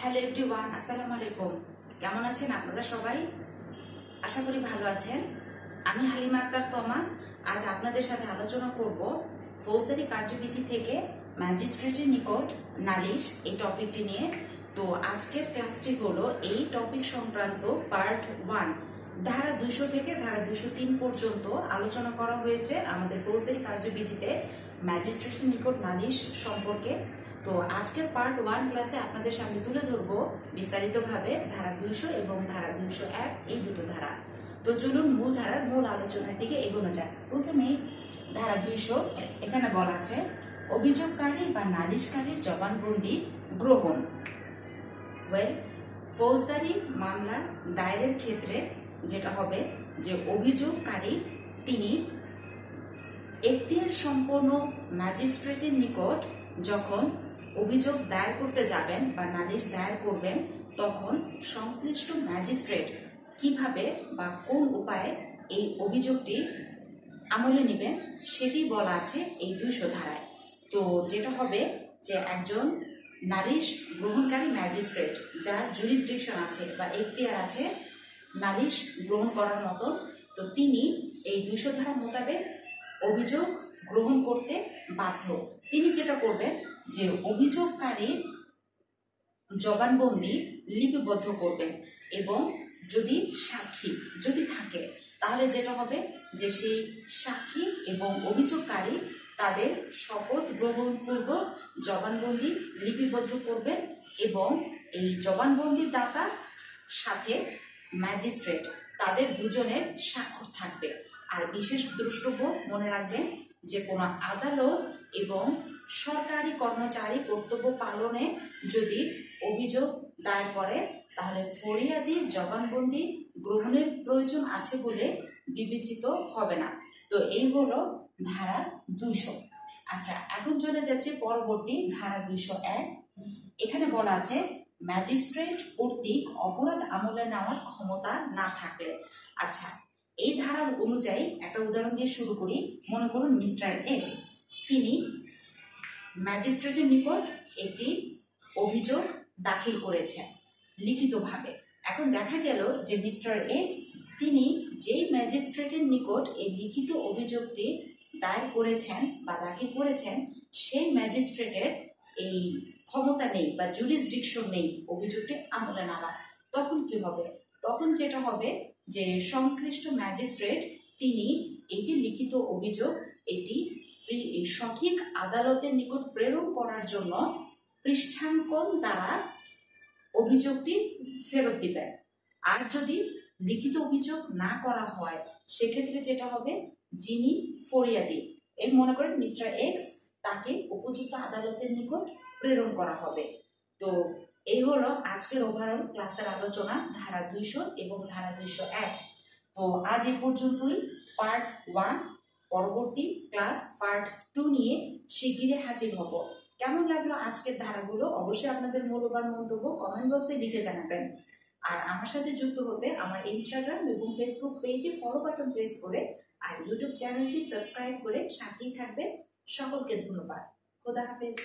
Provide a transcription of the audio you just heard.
Hello everyone, আসসালামু আলাইকুম। কেমন আছেন আপনারা সবাই? আশা করি ভালো আছেন। আমি হালিমা আক্তার তমা আজ আপনাদের সাথে আলোচনা করব ফৌজদারি কার্যবিধি থেকে ম্যাজিস্ট্রেটের নিকট নালিশ এই টপিকটি নিয়ে। তো আজকের ক্লাসটি হলো এই টপিক সংক্রান্ত পার্ট 1। ধারা 200 থেকে ধারা 203 পর্যন্ত আলোচনা করা হয়েছে আমাদের ফৌজদারি কার্যবিধিতে ম্যাজিস্ট্রেটের নিকট নালিশ সম্পর্কে। তো আজকের পার্ট 1 ক্লাসে আপনাদের সামনে তুলে ধরবো বিস্তারিতভাবে ধারা 200 এবং ধারা 201 এই দুটো ধারা। তো চলুন মূল ধারার মূল আলোচনার দিকে এগোনো যাক। প্রথমেই ধারা 200, এখানে বলা আছে অভিযোগকারী বা নালিশকারীর জবানবন্দি গ্রহণ। ফৌজদারি মামলা দায়েরের ক্ষেত্রে যেটা হবে যে অভিযোগকারী তিনি এখতিয়ার সম্পন্ন ম্যাজিস্ট্রেটের নিকট যখন অভিযোগ দায়ের করতে যাবেন বা নালিশ দায়ের করবেন, তখন সংশ্লিষ্ট ম্যাজিস্ট্রেট কিভাবে বা কোন উপায়ে এই অভিযোগটি আমলে নেবেন সেটি বলা আছে এই 200 ধারায়। তো যেটা হবে যে একজন নালিশ গ্রহণকারী ম্যাজিস্ট্রেট যার জুরিসডিকশন আছে বা এখতিয়ার আছে নালিশ গ্রহণ করার মতো, তো তিনি এই 200 ধারা মোতাবেক অভিযোগ গ্রহণ করতে বাধ্য। তিনি যেটা করবেন যে অভিযোগকারীর জবানবন্দি লিপিবদ্ধ করবেন এবং যদি সাক্ষী যদি থাকে তাহলে যেটা হবে যে সেই সাক্ষী এবং অভিযোগকারী তাদের শপথ গ্রহণপূর্বক জবানবন্দি লিপিবদ্ধ করবেন এবং এই জবানবন্দি দাতার সাথে ম্যাজিস্ট্রেট তাদের দুজনের স্বাক্ষর থাকবে। আর বিশেষ দ্রষ্টব্য মনে রাখবেন যে কোনো আদালত এবং সরকারি কর্মচারী কর্তব্য পালনে যদি অভিযোগ দায়ের করে তাহলে ফরিয়াদি জবানবন্দি গ্রহণের প্রয়োজন আছে বলে বিবেচিত হবে না। তো এই হলো ধারা 200। আচ্ছা, এখন চলে যাচ্ছে পরবর্তী ধারা 201। এখানে বলা আছে ম্যাজিস্ট্রেট কর্তৃক অপরাধ আমলে নেওয়ার ক্ষমতা না থাকলে। আচ্ছা, এই ধারা অনুযায়ী একটা উদাহরণ দিয়ে শুরু করি। মনে করুন মিস্টার এক্স তিনি ম্যাজিস্ট্রেটের নিকট একটি অভিযোগ দাখিল করেছেন লিখিতভাবে। এখন দেখা গেল যে মিস্টার এক্স তিনি যেই ম্যাজিস্ট্রেটের নিকট এই লিখিত অভিযোগটি দায়ের করেছেন বা দাখিল করেছেন সেই ম্যাজিস্ট্রেটের এই ক্ষমতা নেই বা জুরিসডিকশন নেই অভিযোগটি আমলে নেওয়ার। তখন কি হবে? তখন যেটা হবে যে সংশ্লিষ্ট ম্যাজিস্ট্রেট তিনি এই যে লিখিত অভিযোগ এটি সঠিক আদালতের নিকট প্রেরণ করার জন্য পৃষ্ঠাঙ্কন দ্বারা অভিযোগটি ফেরত দিবেন। আর যদি লিখিত অভিযোগ না করা হয় সেক্ষেত্রে যেটা হবে যিনি ফরিয়াদি, এই মনে করেন মিস্টার এক্স, তাকে উপযুক্ত আদালতের নিকট প্রেরণ করা হবে। তো এই হলো আজকের ওভারঅল ক্লাসের আলোচনা ধারা 200 এবং ধারা 201। তো আজ এ পর্যন্তই পার্ট 1। পরবর্তী ক্লাস পার্ট 2 নিয়ে শিগগিরই হাজির হব। কেমন লাগলো আজকের ধারাগুলো অবশ্যই আপনাদের মূল্যবান মন্তব্য কমেন্ট বক্সে লিখে জানাবেন। আর আমার সাথে যুক্ত হতে আমার ইনস্টাগ্রাম এবং ফেসবুক পেজে ফলো বাটন প্রেস করে আর ইউটিউব চ্যানেলটি সাবস্ক্রাইব করে সাথেই থাকবেন। সকলকে ধন্যবাদ। খোদা হাফেজ।